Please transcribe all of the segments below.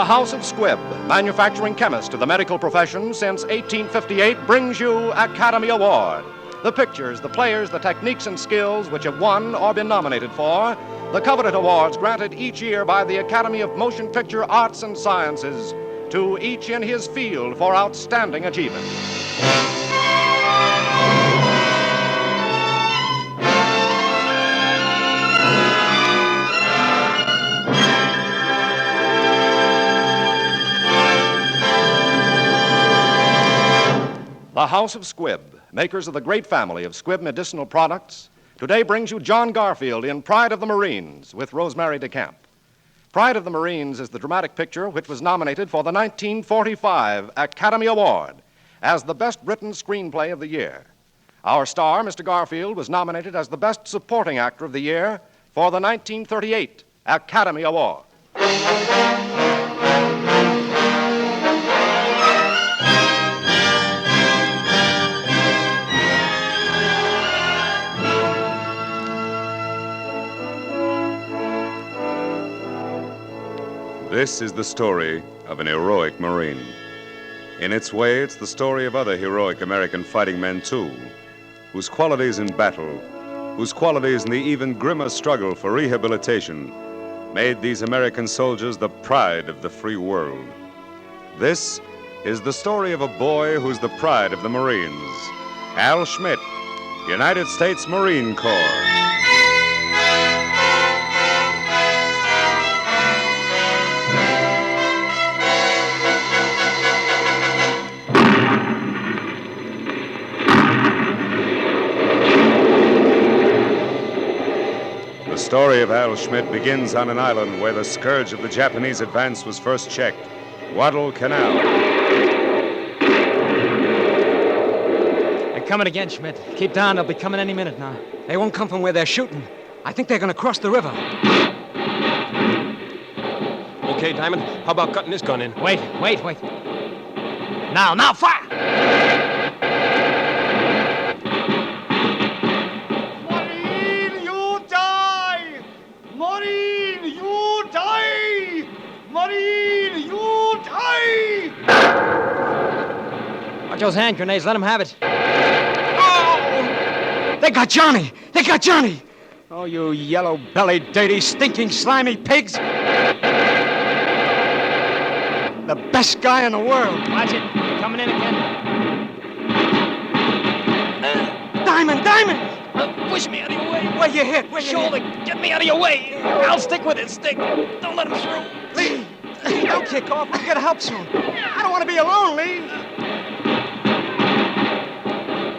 House of Squibb, manufacturing chemist to the medical profession since 1858, brings you Academy Award. The pictures, the players, the techniques and skills which have won or been nominated for the coveted awards granted each year by the Academy of Motion Picture Arts and Sciences to each in his field for outstanding achievement. The House of Squibb, makers of the great family of Squibb medicinal products, today brings you John Garfield in Pride of the Marines with Rosemary DeCamp. Pride of the Marines is the dramatic picture which was nominated for the 1945 Academy Award as the best written screenplay of the year. Our star, Mr. Garfield, was nominated as the best supporting actor of the year for the 1938 Academy Award. This is the story of an heroic Marine. In its way, it's the story of other heroic American fighting men, too, whose qualities in battle, whose qualities in the even grimmer struggle for rehabilitation made these American soldiers the pride of the free world. This is the story of a boy who's the pride of the Marines, Al Schmidt, United States Marine Corps. The story of Al Schmidt begins on an island where the scourge of the Japanese advance was first checked, Guadalcanal. They're coming again, Schmidt. Keep down. They'll be coming any minute now. They won't come from where they're shooting. I think they're going to cross the river. Okay, Diamond. How about cutting this gun in? Wait. Now, fire! Watch those hand grenades. Let them have it. Oh! They got Johnny! Oh, you yellow-bellied, dirty, stinking, slimy pigs! The best guy in the world. Watch it. They're coming in again. Diamond! Push me out of your way. Where you hit? Shoulder. Get me out of your way. I'll stick with it. Stick. Don't let him through. Lee, don't kick off. We'll get help soon. I don't want to be alone, Lee.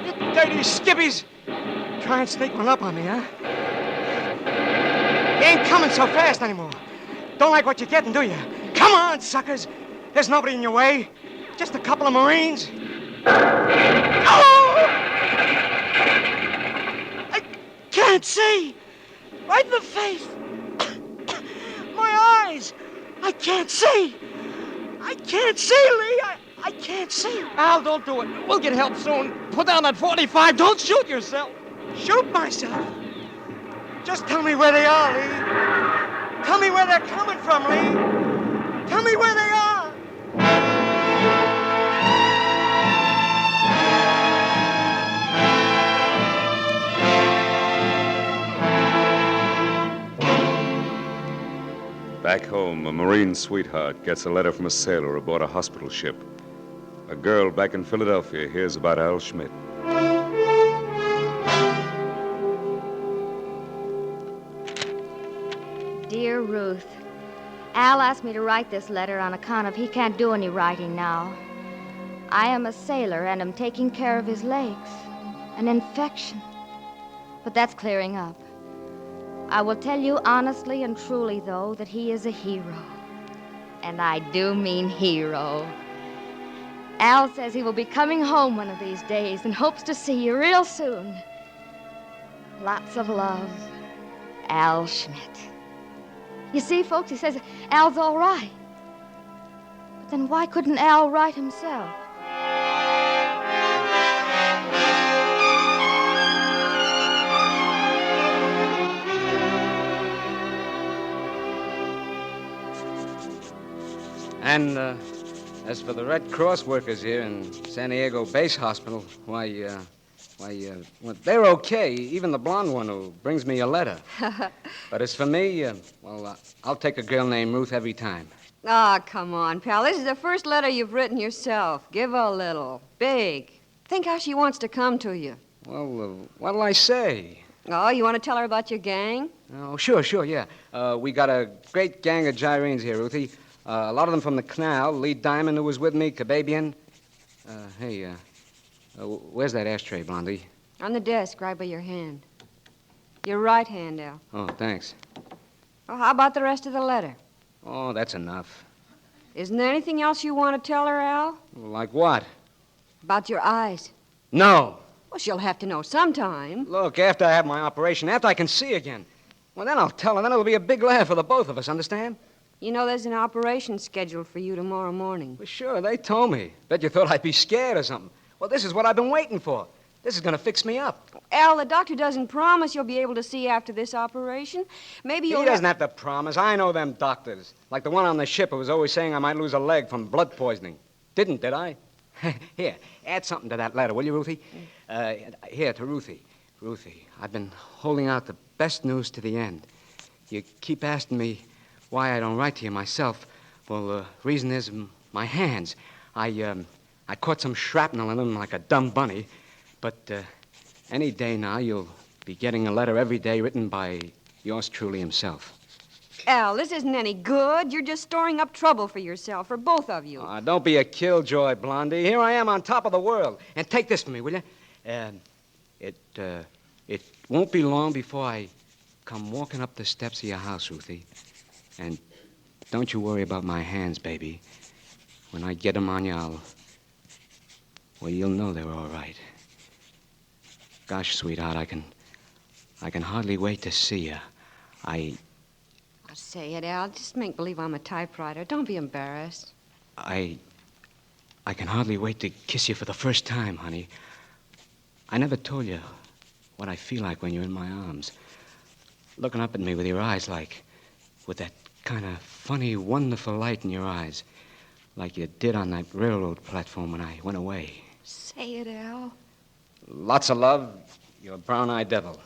You dirty skibbies. Try and sneak one up on me, huh? You ain't coming so fast anymore. Don't like what you're getting, do you? Come on, suckers. There's nobody in your way. Just a couple of Marines. Oh! I can't see. Right in the face. My eyes. I can't see. I can't see, Lee. I can't see. Al, don't do it. We'll get help soon. Put down that .45. Don't shoot yourself. Shoot myself? Just tell me where they are, Lee. Tell me where they're coming from, Lee. Tell me where they are. Back home, a Marine sweetheart gets a letter from a sailor aboard a hospital ship. A girl back in Philadelphia hears about Al Schmidt. Dear Ruth, Al asked me to write this letter on account of he can't do any writing now. I am a sailor and am taking care of his legs. An infection. But that's clearing up. I will tell you honestly and truly, though, that he is a hero. And I do mean hero. Al says he will be coming home one of these days and hopes to see you real soon. Lots of love, Al Schmidt. You see, folks, he says Al's all right. But then why couldn't Al write himself? And as for the Red Cross workers here in San Diego Base Hospital, well, they're okay. Even the blonde one who brings me a letter. But as for me, I'll take a girl named Ruth every time. Ah, come on, pal. This is the first letter you've written yourself. Give a little. Big. Think how she wants to come to you. Well, what'll I say? Oh, you want to tell her about your gang? Oh, sure, yeah. We got a great gang of gyrenes here, Ruthie. A lot of them from the canal. Lee Diamond, who was with me, Kababian. Hey, where's that ashtray, Blondie? On the desk, right by your hand. Your right hand, Al. Oh, thanks. Well, how about the rest of the letter? Oh, that's enough. Isn't there anything else you want to tell her, Al? Like what? About your eyes. No. Well, she'll have to know sometime. Look, after I have my operation, after I can see again, well, then I'll tell her. Then it'll be a big laugh for the both of us, understand? You know there's an operation scheduled for you tomorrow morning. Well, sure, they told me. Bet you thought I'd be scared or something. Well, this is what I've been waiting for. This is going to fix me up. Al, the doctor doesn't promise you'll be able to see after this operation. Maybe you'll... He doesn't have to promise. I know them doctors. Like the one on the ship who was always saying I might lose a leg from blood poisoning. Did I? Here, add something to that letter, will you, Ruthie? Here, to Ruthie. Ruthie, I've been holding out the best news to the end. You keep asking me why I don't write to you myself. Well, the reason is my hands. I caught some shrapnel in them like a dumb bunny. But any day now, you'll be getting a letter every day written by yours truly himself. Al, this isn't any good. You're just storing up trouble for yourself, for both of you. Don't be a killjoy, Blondie. Here I am on top of the world. And take this from me, will you? It won't be long before I come walking up the steps of your house, Ruthie. And don't you worry about my hands, baby. When I get them on you, you'll know they were all right. Gosh, sweetheart, I can hardly wait to see you. I'll say it, Al. Just make believe I'm a typewriter. Don't be embarrassed. I can hardly wait to kiss you for the first time, honey. I never told you what I feel like when you're in my arms. Looking up at me with your eyes with that kind of funny, wonderful light in your eyes. Like you did on that railroad platform when I went away. Say it, Al. Lots of love, your brown-eyed devil.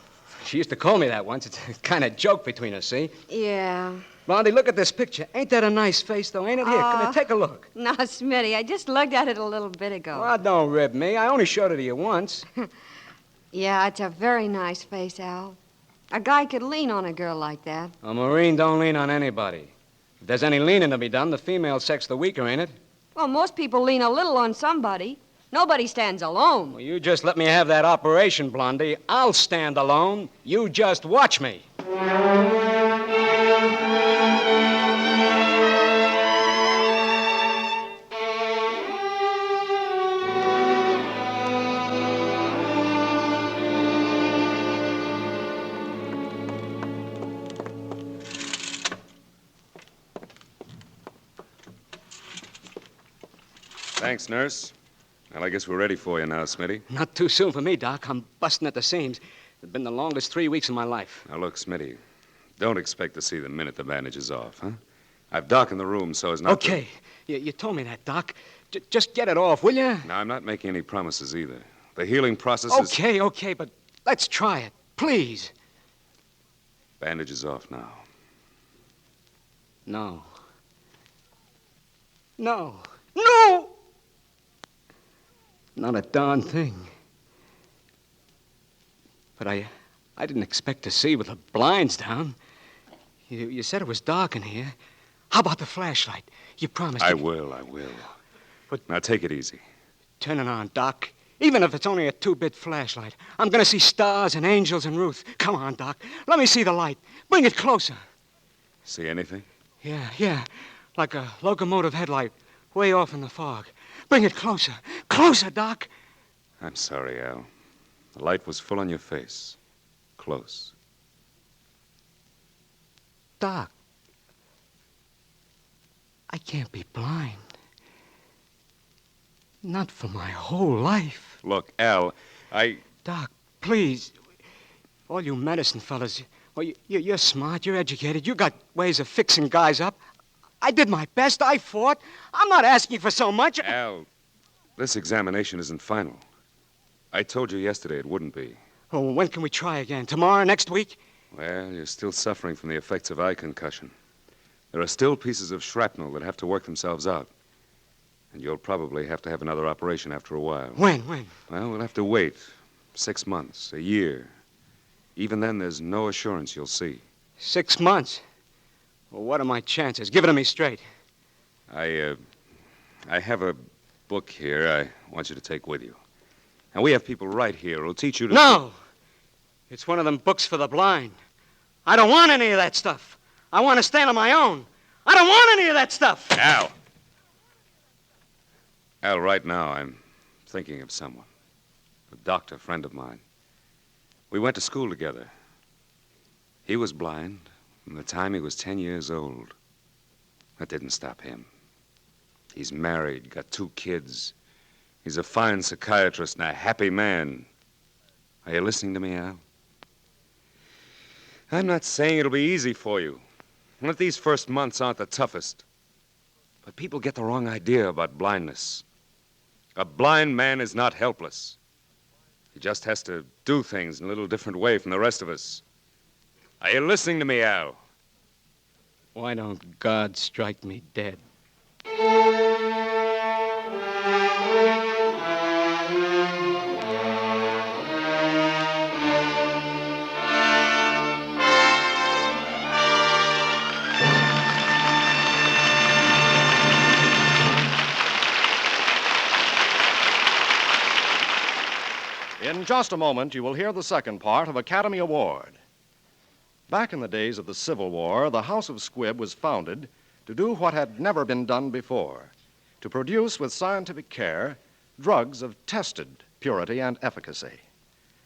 She used to call me that once. It's a kind of joke between us, see? Yeah. Blondie, look at this picture. Ain't that a nice face, though, ain't it? Here, come here, take a look. Now, Smitty, I just looked at it a little bit ago. Well, don't rib me. I only showed it to you once. Yeah, it's a very nice face, Al. A guy could lean on a girl like that. A Marine don't lean on anybody. If there's any leaning to be done, the female sex the weaker, ain't it? Well, most people lean a little on somebody. Nobody stands alone. Well, you just let me have that operation, Blondie. I'll stand alone. You just watch me. Thanks, nurse. Well, I guess we're ready for you now, Smitty. Not too soon for me, Doc. I'm busting at the seams. It's been the longest 3 weeks of my life. Now, look, Smitty, don't expect to see the minute the bandage is off, huh? I've darkened the room so as not to... Okay. You told me that, Doc. Just get it off, will you? Now, I'm not making any promises either. The healing process is... Okay, but let's try it. Please. Bandage is off now. No. Not a darn thing. But I didn't expect to see with the blinds down. You said it was dark in here. How about the flashlight? You promised. I will. But now, take it easy. Turn it on, Doc. Even if it's only a 2-bit flashlight. I'm going to see stars and angels and Ruth. Come on, Doc. Let me see the light. Bring it closer. See anything? Yeah. Like a locomotive headlight way off in the fog. Bring it closer. Closer, Doc. I'm sorry, Al. The light was full on your face. Close. Doc. I can't be blind. Not for my whole life. Look, Al, Doc, please. All you medicine fellas, well, you're smart, you're educated, you got ways of fixing guys up. I did my best. I fought. I'm not asking for so much. Al, this examination isn't final. I told you yesterday it wouldn't be. Oh, when can we try again? Tomorrow? Next week? Well, you're still suffering from the effects of eye concussion. There are still pieces of shrapnel that have to work themselves out. And you'll probably have to have another operation after a while. When? Well, we'll have to wait 6 months, a year. Even then, there's no assurance you'll see. 6 months? Well, what are my chances? Give it to me straight. I have a book here I want you to take with you. And we have people right here who'll teach you to... No! It's one of them books for the blind. I don't want any of that stuff. I want to stand on my own. I don't want any of that stuff. Al, right now I'm thinking of someone. A doctor friend of mine. We went to school together. He was blind from the time he was 10 years old. That didn't stop him. He's married, got 2 kids. He's a fine psychiatrist and a happy man. Are you listening to me, Al? I'm not saying it'll be easy for you. And that these first months aren't the toughest. But people get the wrong idea about blindness. A blind man is not helpless. He just has to do things in a little different way from the rest of us. Are you listening to me, Al? Why don't God strike me dead? In just a moment, you will hear the second part of Academy Award. Back in the days of the Civil War, the House of Squibb was founded to do what had never been done before, to produce with scientific care drugs of tested purity and efficacy.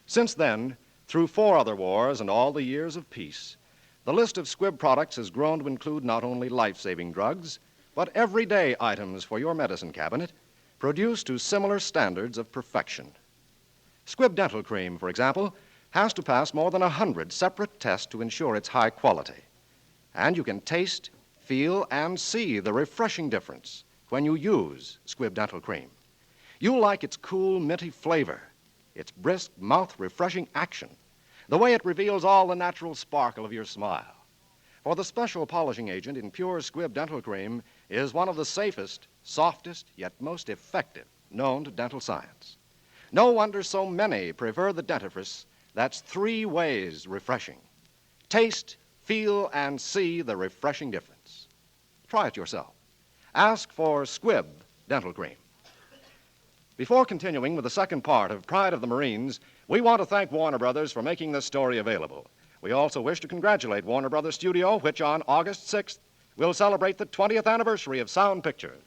Since then, through 4 other wars and all the years of peace, the list of Squibb products has grown to include not only life-saving drugs, but everyday items for your medicine cabinet, produced to similar standards of perfection. Squibb Dental Cream, for example, has to pass more than 100 separate tests to ensure its high quality. And you can taste, feel, and see the refreshing difference when you use Squibb Dental Cream. You'll like its cool, minty flavor, its brisk, mouth-refreshing action, the way it reveals all the natural sparkle of your smile. For the special polishing agent in pure Squibb Dental Cream is one of the safest, softest, yet most effective known to dental science. No wonder so many prefer the dentifrice that's 3 ways refreshing. Taste, feel, and see the refreshing difference. Try it yourself. Ask for Squibb Dental Cream. Before continuing with the second part of Pride of the Marines, we want to thank Warner Brothers for making this story available. We also wish to congratulate Warner Brothers Studio, which on August 6th will celebrate the 20th anniversary of Sound Pictures.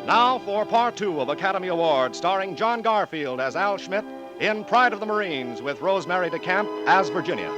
Now for Part 2 of Academy Award, starring John Garfield as Al Schmidt in Pride of the Marines with Rosemary DeCamp as Virginia.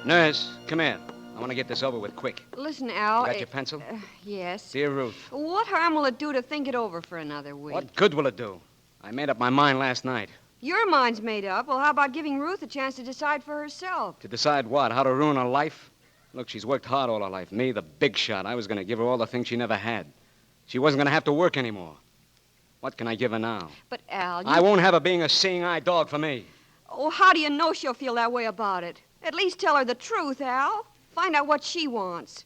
Nurse, come here. I want to get this over with quick. Listen, Al. You got your pencil? Yes. Dear Ruth. What harm will it do to think it over for another week? What good will it do? I made up my mind last night. Your mind's made up. Well, how about giving Ruth a chance to decide for herself? To decide what? How to ruin her life? Look, she's worked hard all her life. Me, the big shot. I was going to give her all the things she never had. She wasn't going to have to work anymore. What can I give her now? But, Al, I won't have her being a seeing-eye dog for me. Oh, how do you know she'll feel that way about it? At least tell her the truth, Al. Find out what she wants.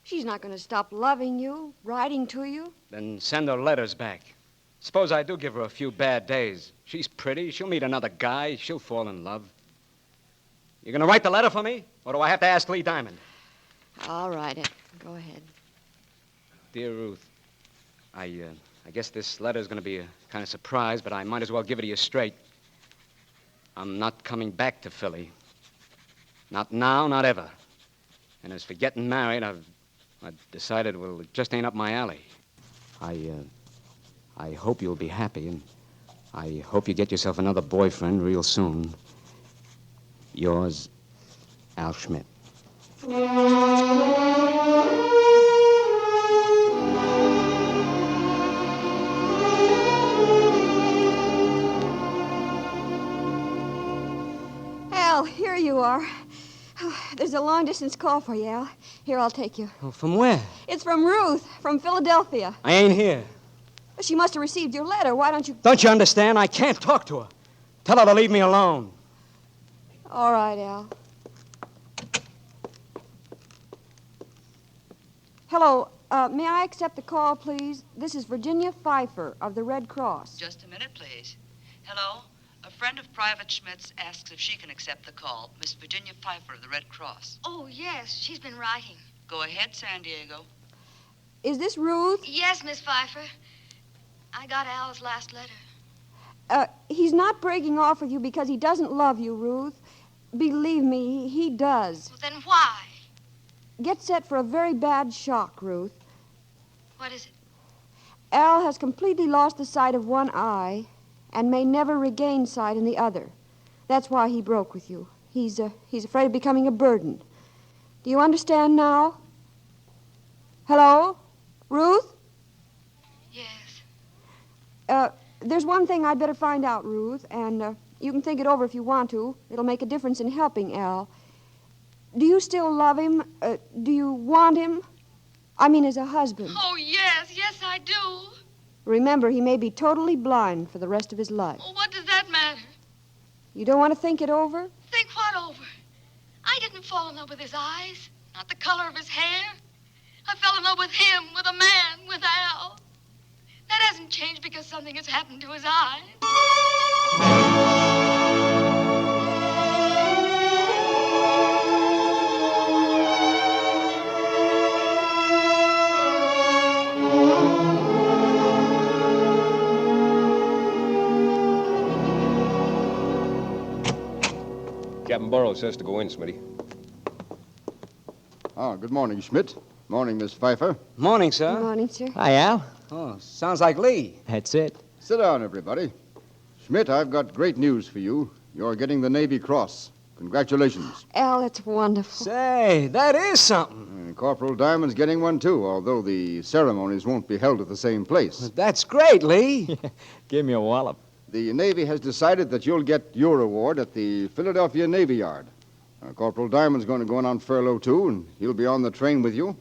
She's not going to stop loving you, writing to you. Then send her letters back. Suppose I do give her a few bad days. She's pretty. She'll meet another guy. She'll fall in love. You going to write the letter for me? Or do I have to ask Lee Diamond? I'll write it. Go ahead. Dear Ruth, I guess this letter's going to be a kind of surprise, but I might as well give it to you straight. I'm not coming back to Philly. Not now, not ever. And as for getting married, I've decided, well, it just ain't up my alley. I hope you'll be happy, and I hope you get yourself another boyfriend real soon. Yours, Al Schmidt. Al, here you are. There's a long-distance call for you, Al. Here, I'll take you. Oh, from where? It's from Ruth, from Philadelphia. I ain't here. She must have received your letter. Why don't you... Don't you understand? I can't talk to her. Tell her to leave me alone. All right, Al. Hello. May I accept the call, please? This is Virginia Pfeiffer of the Red Cross. Just a minute, please. Hello? A friend of Private Schmidt's asks if she can accept the call. Miss Virginia Pfeiffer of the Red Cross. Oh, yes. She's been writing. Go ahead, San Diego. Is this Ruth? Yes, Miss Pfeiffer. I got Al's last letter. He's not breaking off with you because he doesn't love you, Ruth. Believe me, he does. Well, then why? Get set for a very bad shock, Ruth. What is it? Al has completely lost the sight of one eye and may never regain sight in the other. That's why he broke with you. He's afraid of becoming a burden. Do you understand now? Hello? Ruth? Yes. There's one thing I'd better find out, Ruth, and you can think it over if you want to. It'll make a difference in helping Al. Do you still love him? Do you want him? I mean, as a husband. Oh, yes. Yes, I do. Remember, he may be totally blind for the rest of his life. Well, what does that matter? You don't want to think it over? Think what over? I didn't fall in love with his eyes, not the color of his hair. I fell in love with him, with a man, with Al. That hasn't changed because something has happened to his eyes. Captain Burrows says to go in, Smitty. Oh, good morning, Schmidt. Morning, Miss Pfeiffer. Morning, sir. Good morning, sir. Hi, Al. Oh, sounds like Lee. That's it. Sit down, everybody. Schmidt, I've got great news for you. You're getting the Navy Cross. Congratulations. Al, it's wonderful. Say, that is something. And Corporal Diamond's getting one, too, although the ceremonies won't be held at the same place. That's great, Lee. Give me a wallop. The Navy has decided that you'll get your award at the Philadelphia Navy Yard. Corporal Diamond's going to go on furlough, too, and he'll be on the train with you.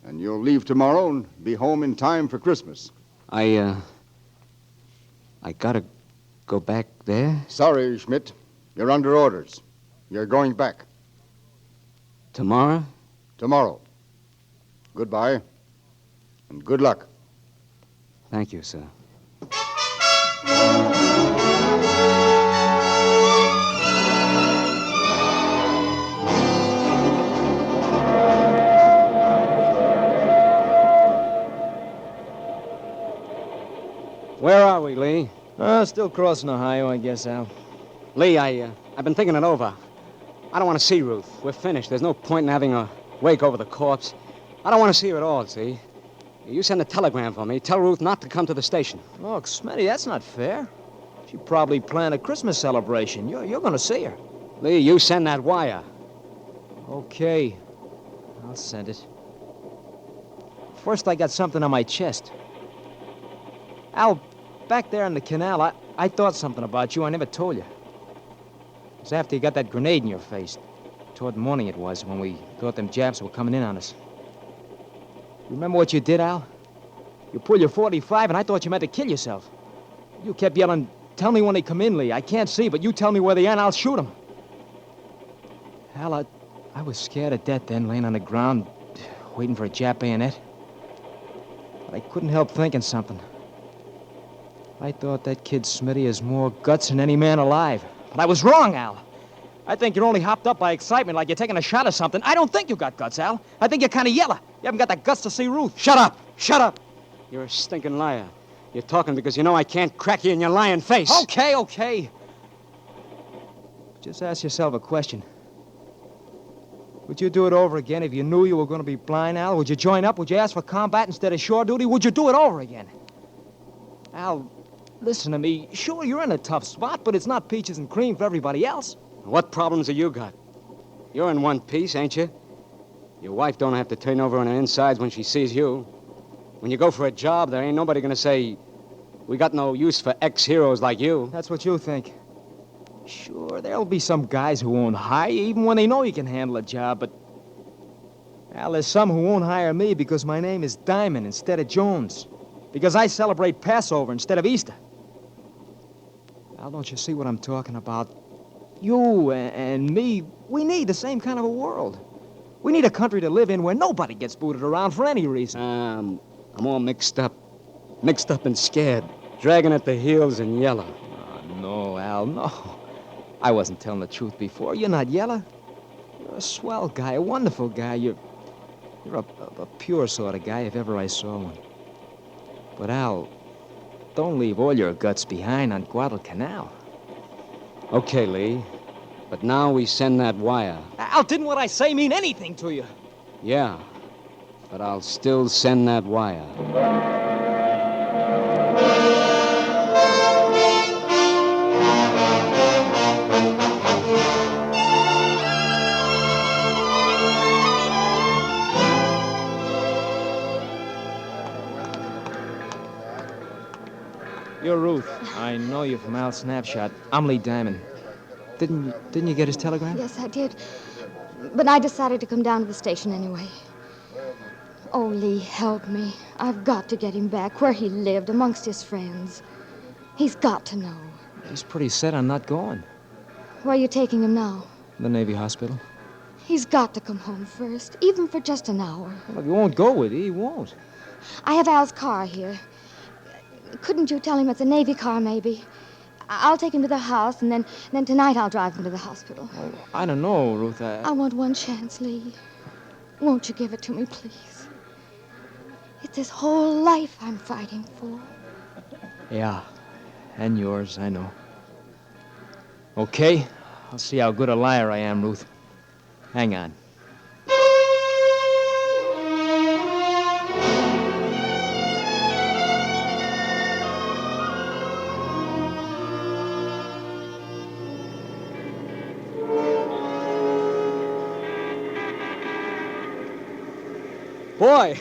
And you'll leave tomorrow and be home in time for Christmas. I gotta go back there? Sorry, Schmidt. You're under orders. You're going back. Tomorrow? Tomorrow. Goodbye. And good luck. Thank you, sir. Where are we, Lee? Still crossing Ohio, I guess, Al. Lee, I've been thinking it over. I don't want to see Ruth. We're finished. There's no point in having a wake over the corpse. I don't want to see her at all, see? You send a telegram for me. Tell Ruth not to come to the station. Look, Smitty, that's not fair. She probably planned a Christmas celebration. You're going to see her. Lee, you send that wire. Okay. I'll send it. First, I got something on my chest. Al, back there in the canal, I thought something about you. I never told you. It was after you got that grenade in your face. Toward morning it was, when we thought them Japs were coming in on us. You remember what you did, Al? You pulled your .45, and I thought you meant to kill yourself. You kept yelling, "Tell me when they come in, Lee. I can't see, but you tell me where they are, and I'll shoot them." Al, I was scared to death then, laying on the ground, waiting for a Jap bayonet. But I couldn't help thinking something. I thought that kid Smitty has more guts than any man alive. But I was wrong, Al. I think you're only hopped up by excitement like you're taking a shot or something. I don't think you got guts, Al. I think you're kind of yellow. You haven't got the guts to see Ruth. Shut up! Shut up! You're a stinking liar. You're talking because you know I can't crack you in your lying face. Okay. Just ask yourself a question. Would you do it over again if you knew you were going to be blind, Al? Would you join up? Would you ask for combat instead of shore duty? Would you do it over again? Al, listen to me. Sure, you're in a tough spot, but it's not peaches and cream for everybody else. What problems have you got? You're in one piece, ain't you? Your wife don't have to turn over on her insides when she sees you. When you go for a job, there ain't nobody gonna say, we got no use for ex-heroes like you. That's what you think. Sure, there'll be some guys who won't hire you even when they know you can handle a job, but... Al, there's some who won't hire me because my name is Diamond instead of Jones. Because I celebrate Passover instead of Easter. Al, don't you see what I'm talking about? You and me, we need the same kind of a world. We need a country to live in where nobody gets booted around for any reason. I'm all mixed up. Mixed up and scared. Dragging at the heels and yellow. Oh, no, Al, no. I wasn't telling the truth before. You're not yellow. You're a swell guy, a wonderful guy. You're a pure sort of guy if ever I saw one. But, Al, don't leave all your guts behind on Guadalcanal. Okay, Lee. But now we send that wire. Al, didn't what I say mean anything to you? Yeah. But I'll still send that wire. You're Ruth. I know you from Al's Snapshot. I'm Lee Diamond. Didn't you get his telegram? Yes, I did. But I decided to come down to the station anyway. Oh, Lee, help me. I've got to get him back where he lived, amongst his friends. He's got to know. He's pretty set on not going. Where are you taking him now? The Navy hospital. He's got to come home first, even for just an hour. Well, if he won't go with you, he won't. I have Al's car here. Couldn't you tell him it's a Navy car, maybe? I'll take him to the house, and then tonight I'll drive him to the hospital. Oh, I don't know, Ruth. I want one chance, Lee. Won't you give it to me, please? It's his whole life I'm fighting for. Yeah, and yours, I know. Okay, I'll see how good a liar I am, Ruth. Hang on. Boy,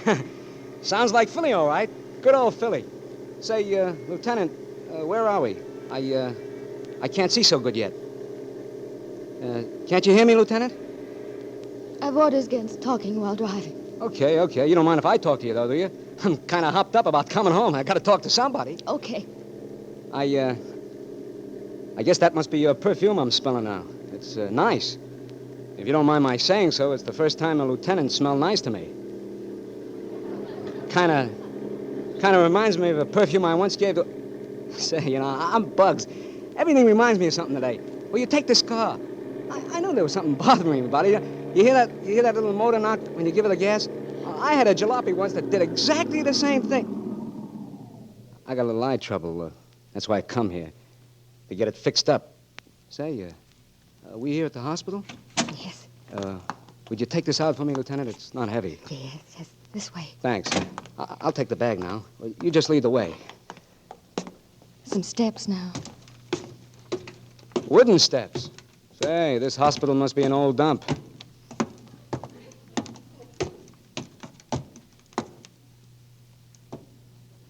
sounds like Philly, all right. Good old Philly. Say, Lieutenant, where are we? I can't see so good yet. Can't you hear me, Lieutenant? I've orders against talking while driving. Okay. You don't mind if I talk to you, though, do you? I'm kind of hopped up about coming home. I got to talk to somebody. Okay. I guess that must be your perfume I'm smelling now. It's nice. If you don't mind my saying so, it's the first time a lieutenant smelled nice to me. Kind of reminds me of a perfume I once gave to... Say, I'm Bugs. Everything reminds me of something today. Well, you take this car. I knew there was something bothering me about it. You hear that little motor knock when you give it the gas? I had a jalopy once that did exactly the same thing. I got a little eye trouble. That's why I come here, to get it fixed up. Say, are we here at the hospital? Yes. Would you take this out for me, Lieutenant? It's not heavy. Yes. This way. Thanks. I'll take the bag now. You just lead the way. Some steps now. Wooden steps. Say, this hospital must be an old dump.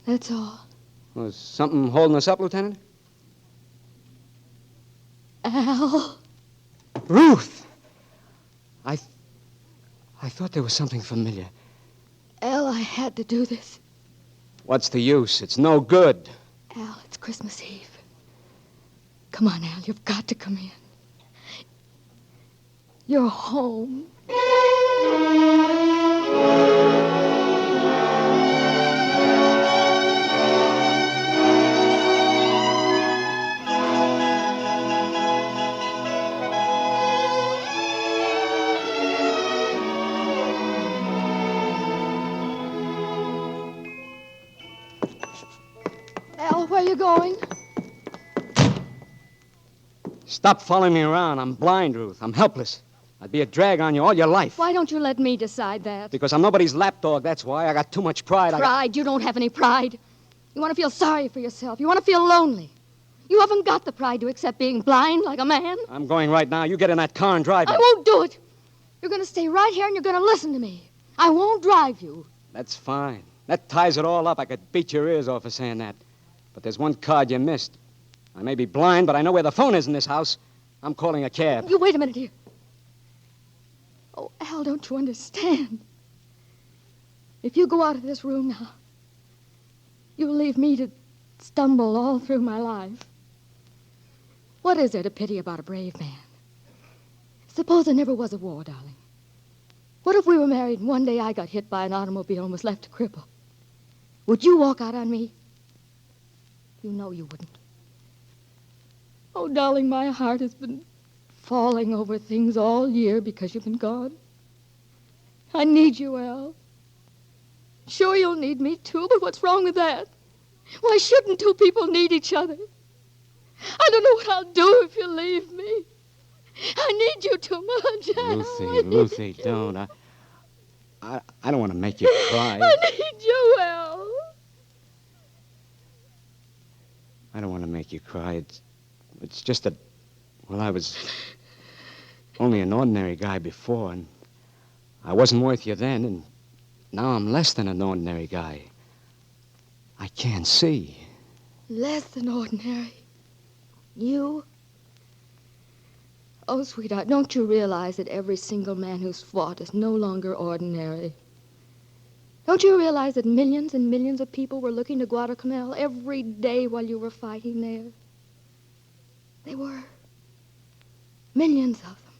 That's all. Was something holding us up, Lieutenant? Al. Ruth! I thought there was something familiar. Al, I had to do this. What's the use? It's no good. Al, it's Christmas Eve. Come on, Al, you've got to come in. You're home. Al, where are you going? Stop following me around. I'm blind, Ruth. I'm helpless. I'd be a drag on you all your life. Why don't you let me decide that? Because I'm nobody's lapdog, that's why. I got too much pride. Pride? You don't have any pride. You want to feel sorry for yourself. You want to feel lonely. You haven't got the pride to accept being blind like a man. I'm going right now. You get in that car and drive me. I won't do it. You're going to stay right here and you're going to listen to me. I won't drive you. That's fine. That ties it all up. I could beat your ears off for saying that. But there's one card you missed. I may be blind, but I know where the phone is in this house. I'm calling a cab. You wait a minute here. Oh, Al, don't you understand? If you go out of this room now, you'll leave me to stumble all through my life. What is there to pity about a brave man? Suppose there never was a war, darling. What if we were married and one day I got hit by an automobile and was left a cripple? Would you walk out on me? You know you wouldn't. Oh, darling, my heart has been falling over things all year because you've been gone. I need you, Al. Sure, you'll need me, too, but what's wrong with that? Why shouldn't two people need each other? I don't know what I'll do if you leave me. I need you too much, Al. Lucy, don't. I don't want to make you cry. I need you, Al. I don't want to make you cry. It's just that, well, I was only an ordinary guy before, and I wasn't worth you then, and now I'm less than an ordinary guy. I can't see. Less than ordinary. You? Oh, sweetheart, don't you realize that every single man who's fought is no longer ordinary? Don't you realize that millions and millions of people were looking to Guadalcanal every day while you were fighting there? They were. Millions of them.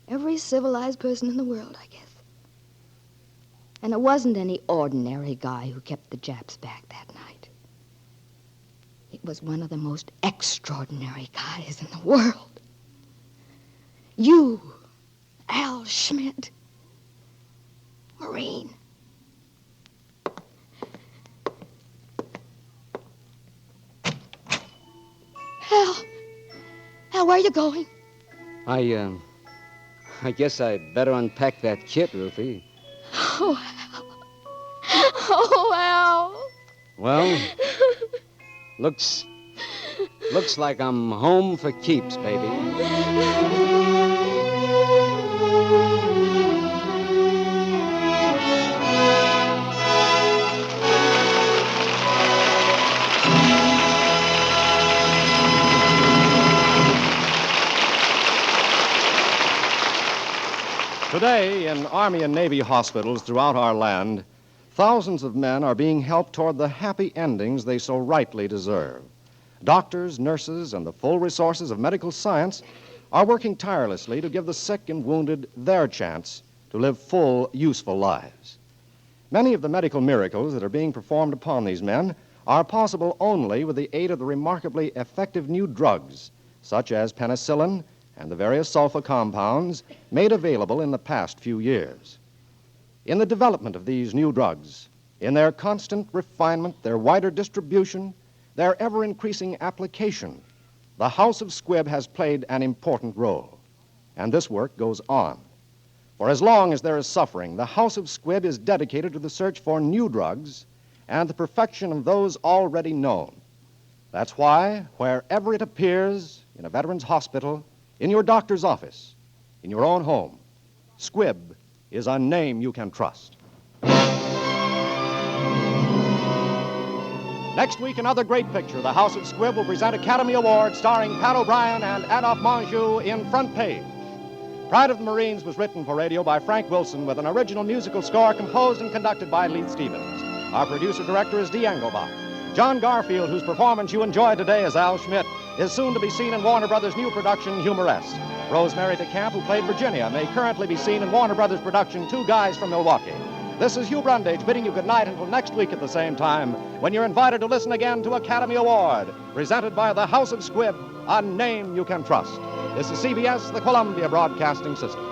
Every civilized person in the world, I guess. And it wasn't any ordinary guy who kept the Japs back that night. It was one of the most extraordinary guys in the world. You, Al Schmidt, Marine. Al, where are you going? I guess I'd better unpack that kit, Ruthie. Oh, Al. Oh, Al. Well, looks like I'm home for keeps, baby. Today, in Army and Navy hospitals throughout our land, thousands of men are being helped toward the happy endings they so rightly deserve. Doctors, nurses, and the full resources of medical science are working tirelessly to give the sick and wounded their chance to live full, useful lives. Many of the medical miracles that are being performed upon these men are possible only with the aid of the remarkably effective new drugs, such as penicillin and the various sulfa compounds made available in the past few years. In the development of these new drugs, in their constant refinement, their wider distribution, their ever-increasing application, the House of Squibb has played an important role. And this work goes on. For as long as there is suffering, the House of Squibb is dedicated to the search for new drugs and the perfection of those already known. That's why, wherever it appears, in a veteran's hospital, in your doctor's office, in your own home, Squibb is a name you can trust. Next week, another great picture. The House of Squibb will present Academy Award starring Pat O'Brien and Adolphe Menjou in Front Page. Pride of the Marines was written for radio by Frank Wilson with an original musical score composed and conducted by Leith Stevens. Our producer-director is Dee Engelbach. John Garfield, whose performance you enjoyed today as Al Schmidt, is soon to be seen in Warner Brothers' new production, Humoresque. Rosemary DeCamp, who played Virginia, may currently be seen in Warner Brothers' production, Two Guys from Milwaukee. This is Hugh Brundage bidding you good night until next week at the same time, when you're invited to listen again to Academy Award, presented by the House of Squibb, a name you can trust. This is CBS, the Columbia Broadcasting System.